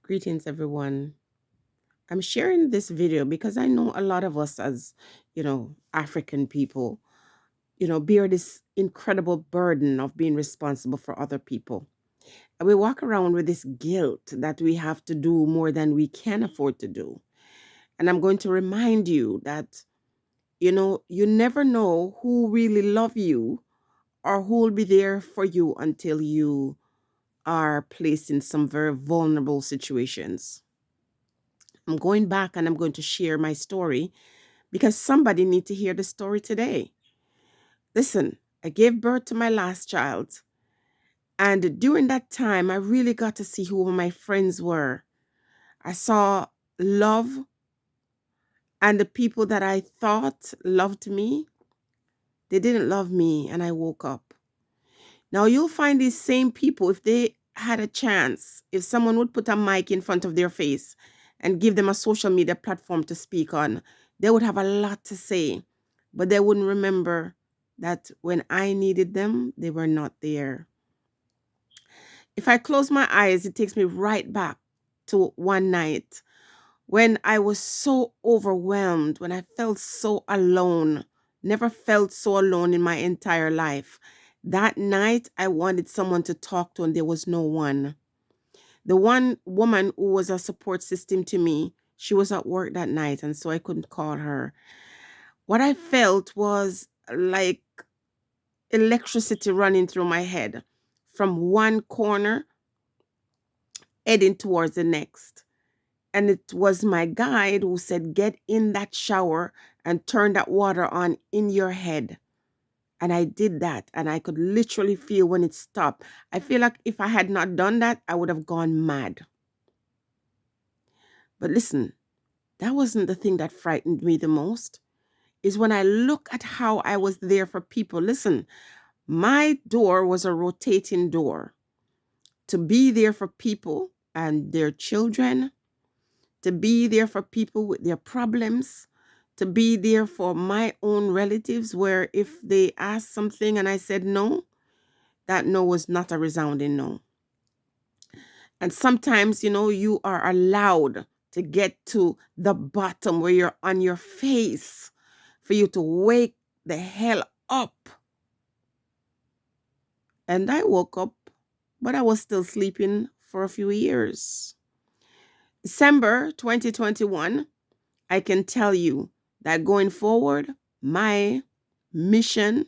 Greetings, everyone. I'm sharing this video because I know a lot of us, as African people, bear this incredible burden of being responsible for other people. And we walk around with this guilt that we have to do more than we can afford to do. And I'm going to remind you that, you never know who really love you or who will be there for you until you are placed in some very vulnerable situations. I'm going back and I'm going to share my story because somebody need to hear the story today. Listen, I gave birth to my last child, and during that time I really got to see who my friends were. I saw love, and the people that I thought loved me, they didn't love me, and I woke up. Now you'll find these same people, if they had a chance, if someone would put a mic in front of their face and give them a social media platform to speak on, they would have a lot to say, but they wouldn't remember that when I needed them, they were not there. If I close my eyes, it takes me right back to one night when I was so overwhelmed, when I felt so alone, never felt so alone in my entire life. That night, I wanted someone to talk to, and there was no one. The one woman who was a support system to me, she was at work that night, and so I couldn't call her. What I felt was like electricity running through my head from one corner heading towards the next. And it was my guide who said, get in that shower and turn that water on in your head. And I did that, and I could literally feel when it stopped. I feel like if I had not done that, I would have gone mad. But listen, that wasn't the thing that frightened me the most. Is when I look at how I was there for people. Listen, my door was a rotating door. To be there for people and their children, to be there for people with their problems, to be there for my own relatives, where if they asked something and I said no, that no was not a resounding no. And sometimes, you are allowed to get to the bottom where you're on your face for you to wake the hell up. And I woke up, but I was still sleeping for a few years. December 2021, I can tell you that going forward, my mission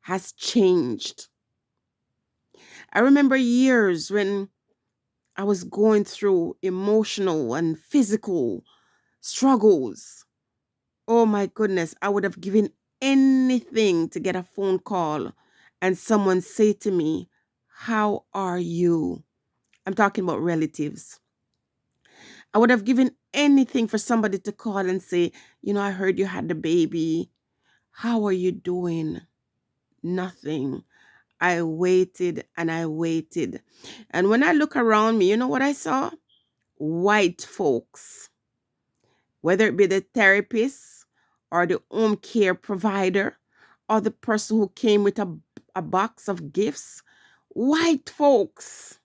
has changed. I remember years when I was going through emotional and physical struggles. Oh my goodness, I would have given anything to get a phone call and someone say to me, how are you? I'm talking about relatives. I would have given anything for somebody to call and say, I heard you had the baby. How are you doing? Nothing. I waited and I waited. And when I look around me, you know what I saw? White folks, whether it be the therapist or the home care provider or the person who came with a box of gifts. White folks.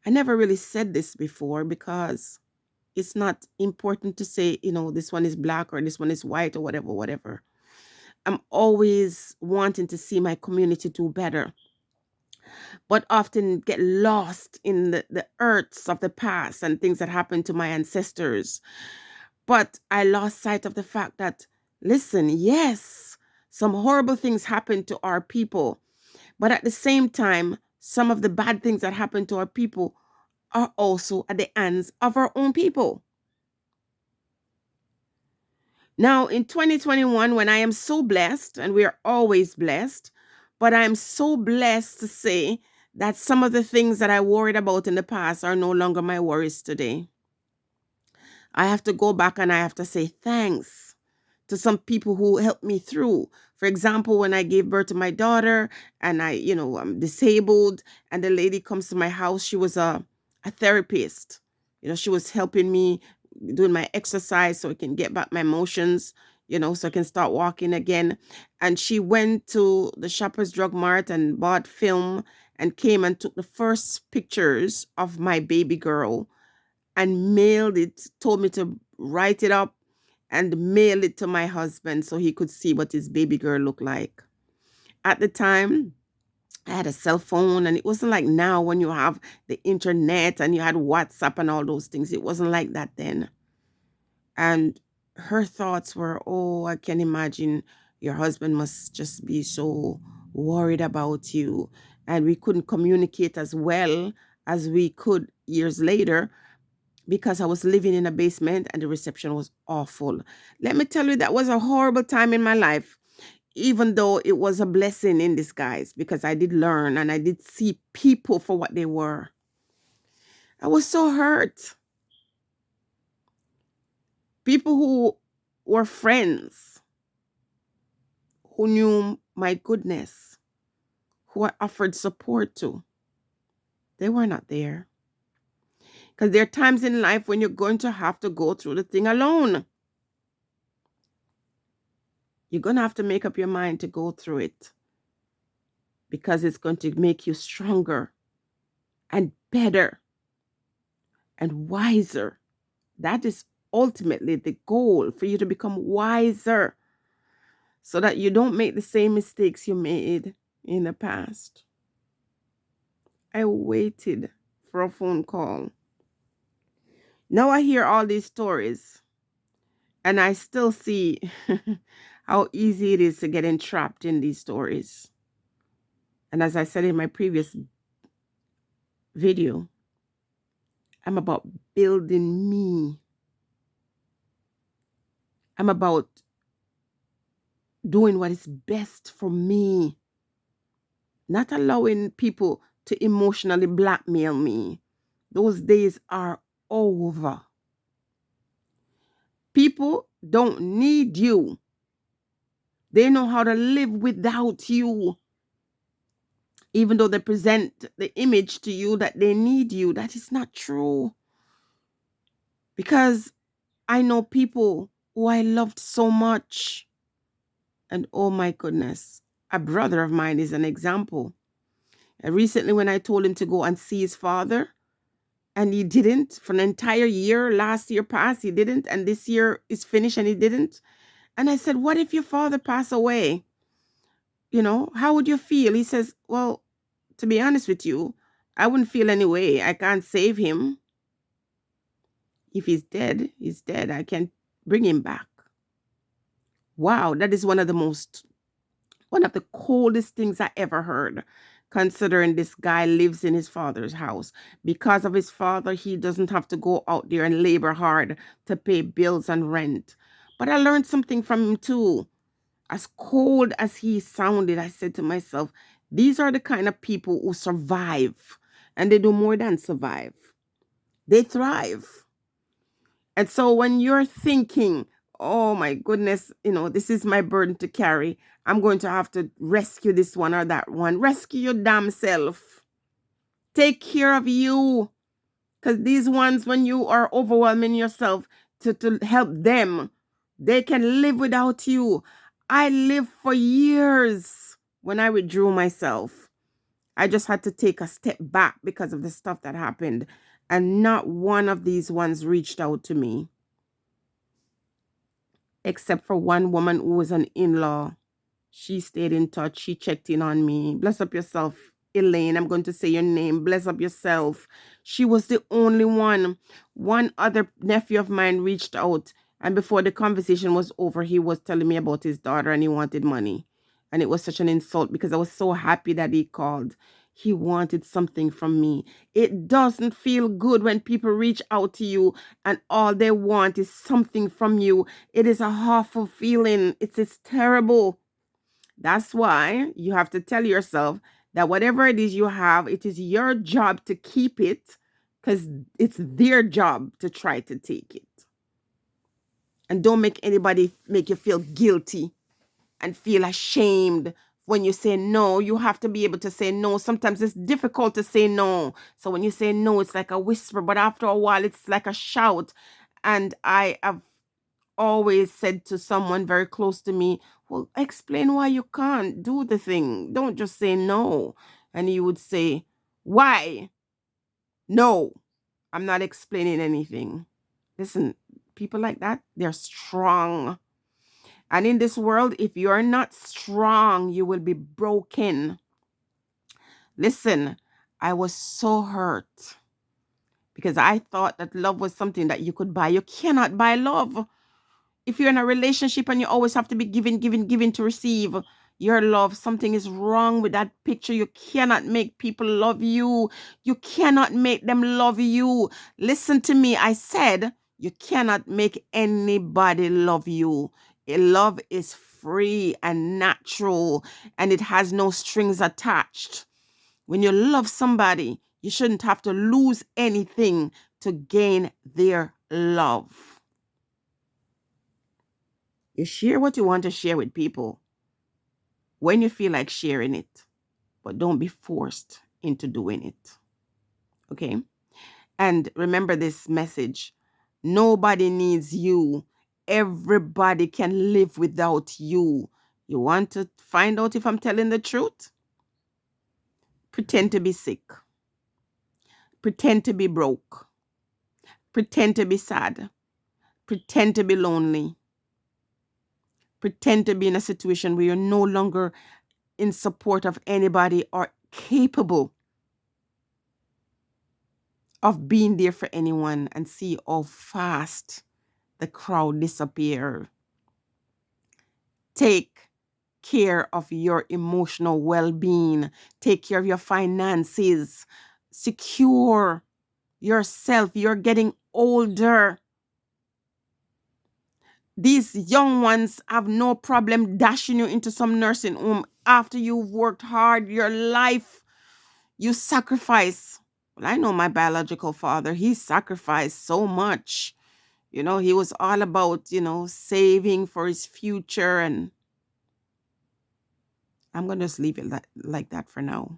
I never really said this before because it's not important to say, this one is black or this one is white or whatever, whatever. I'm always wanting to see my community do better, but often get lost in the hurts of the past and things that happened to my ancestors. But I lost sight of the fact that, listen, yes, some horrible things happen to our people, but at the same time, some of the bad things that happen to our people are also at the hands of our own people. Now, in 2021, when I am so blessed, and we are always blessed, but I'm so blessed to say that some of the things that I worried about in the past are no longer my worries today. I have to go back and I have to say thanks to some people who helped me through. For example, when I gave birth to my daughter and I'm disabled, and the lady comes to my house, she was a therapist. She was helping me doing my exercise so I can get back my emotions. so I can start walking again. And she went to the Shoppers Drug Mart and bought film and came and took the first pictures of my baby girl and mailed it, told me to write it up and mail it to my husband so he could see what his baby girl looked like. At the time, I had a cell phone, and it wasn't like now when you have the internet and you had WhatsApp and all those things. It wasn't like that then. And her thoughts were, oh, I can imagine your husband must just be so worried about you. And we couldn't communicate as well as we could years later because I was living in a basement and the reception was awful. Let me tell you, that was a horrible time in my life, even though it was a blessing in disguise because I did learn and I did see people for what they were. I was so hurt. People who were friends, who knew my goodness, who I offered support to, they were not there. Because there are times in life when you're going to have to go through the thing alone. You're going to have to make up your mind to go through it because it's going to make you stronger and better and wiser. That is ultimately the goal, for you to become wiser so that you don't make the same mistakes you made in the past. I waited for a phone call. Now I hear all these stories and I still see how easy it is to get entrapped in these stories. And as I said in my previous video, I'm about building me. I'm about doing what is best for me, not allowing people to emotionally blackmail me. Those days are over. People don't need you. They know how to live without you. Even though they present the image to you that they need you, that is not true. Because I know people who I loved so much. And oh my goodness, a brother of mine is an example. And recently when I told him to go and see his father, and he didn't for an entire year, last year passed, he didn't, and this year is finished and he didn't. And I said, what if your father passed away? How would you feel? He says, well, to be honest with you, I wouldn't feel any way. I can't save him. If he's dead, he's dead. I can't bring him back. Wow, that is one of the coldest things I ever heard, considering this guy lives in his father's house. Because of his father, he doesn't have to go out there and labor hard to pay bills and rent. But I learned something from him too. As cold as he sounded, I said to myself, these are the kind of people who survive, and they do more than survive. They thrive. And so when you're thinking, oh my goodness, this is my burden to carry, I'm going to have to rescue this one or that one. Rescue your damn self. Take care of you. Because these ones, when you are overwhelming yourself to help them, they can live without you. I lived for years when I withdrew myself. I just had to take a step back because of the stuff that happened. And not one of these ones reached out to me. Except for one woman who was an in-law. She stayed in touch. She checked in on me. Bless up yourself, Elaine. I'm going to say your name. Bless up yourself. She was the only one. One other nephew of mine reached out. And before the conversation was over, he was telling me about his daughter and he wanted money. And it was such an insult because I was so happy that he called. He wanted something from me. It doesn't feel good when people reach out to you and all they want is something from you. It is a awful feeling. It's terrible. That's why you have to tell yourself that whatever it is you have, it is your job to keep it because it's their job to try to take it. And don't make anybody make you feel guilty and feel ashamed when you say no. You have to be able to say no. Sometimes it's difficult to say no. So when you say no, it's like a whisper, but after a while, it's like a shout. And I have always said to someone very close to me, well, explain why you can't do the thing. Don't just say no. And he would say, why? No, I'm not explaining anything. Listen, people like that, they're strong. And in this world, if you're not strong, you will be broken. Listen, I was so hurt because I thought that love was something that you could buy. You cannot buy love. If you're in a relationship and you always have to be giving, giving, giving to receive your love, something is wrong with that picture. You cannot make people love you. You cannot make them love you. Listen to me. I said you cannot make anybody love you. Love is free and natural, and it has no strings attached. When you love somebody, you shouldn't have to lose anything to gain their love. You share what you want to share with people when you feel like sharing it, but don't be forced into doing it. Okay? And remember this message: nobody needs you. Everybody can live without you. You want to find out if I'm telling the truth? Pretend to be sick. Pretend to be broke. Pretend to be sad. Pretend to be lonely. Pretend to be in a situation where you're no longer in support of anybody or capable of being there for anyone, and see how fast the crowd disappear. Take care of your emotional well-being. Take care of your finances. Secure yourself. You're getting older. These young ones have no problem dashing you into some nursing home after you've worked hard your life. You sacrifice. Well, I know my biological father, he sacrificed so much. He was all about, saving for his future. And I'm going to just leave it like that for now.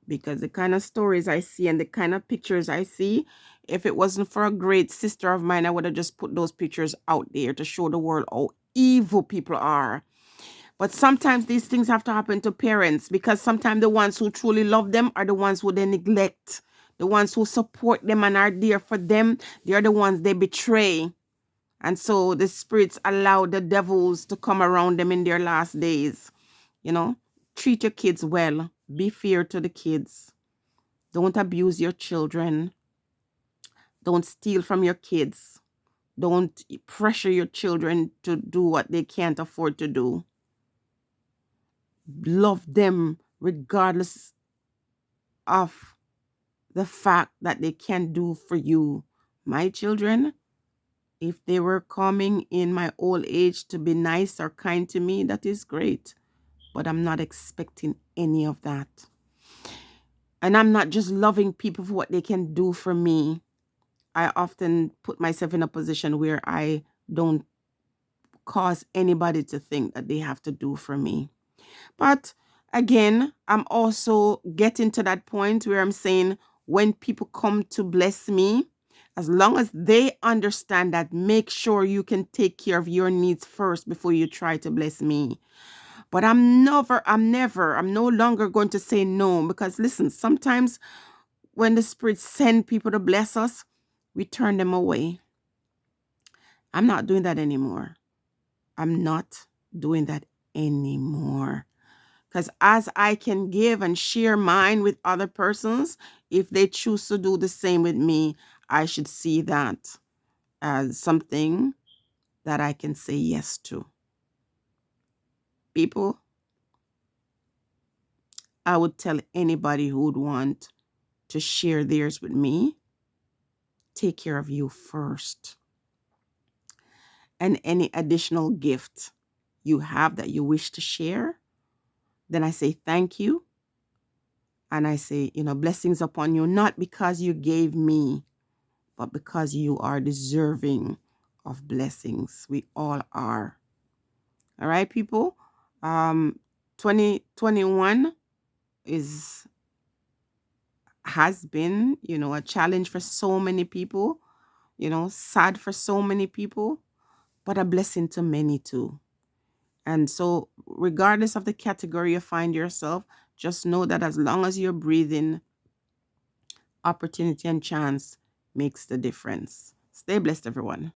Because the kind of stories I see and the kind of pictures I see, if it wasn't for a great sister of mine, I would have just put those pictures out there to show the world how evil people are. But sometimes these things have to happen to parents, because sometimes the ones who truly love them are the ones who they neglect. The ones who support them and are there for them, they are the ones they betray. And so the spirits allow the devils to come around them in their last days. Treat your kids well. Be fair to the kids. Don't abuse your children. Don't steal from your kids. Don't pressure your children to do what they can't afford to do. Love them regardless of the fact that they can do for you. My children, if they were coming in my old age to be nice or kind to me, that is great. But I'm not expecting any of that. And I'm not just loving people for what they can do for me. I often put myself in a position where I don't cause anybody to think that they have to do for me. But again, I'm also getting to that point where I'm saying, when people come to bless me, as long as they understand that, make sure you can take care of your needs first before you try to bless me. But I'm no longer going to say no, because listen, sometimes when the Spirit send people to bless us, we turn them away. I'm not doing that anymore. I'm not doing that anymore. Because as I can give and share mine with other persons, if they choose to do the same with me, I should see that as something that I can say yes to. People, I would tell anybody who would want to share theirs with me, take care of you first. And any additional gift you have that you wish to share, then I say thank you. And I say, blessings upon you, not because you gave me, but because you are deserving of blessings. We all are. All right, people. 2021 has been, a challenge for so many people, sad for so many people. but a blessing to many too. And so, regardless of the category you find yourself, just know that as long as you're breathing, opportunity and chance makes the difference. Stay blessed, everyone.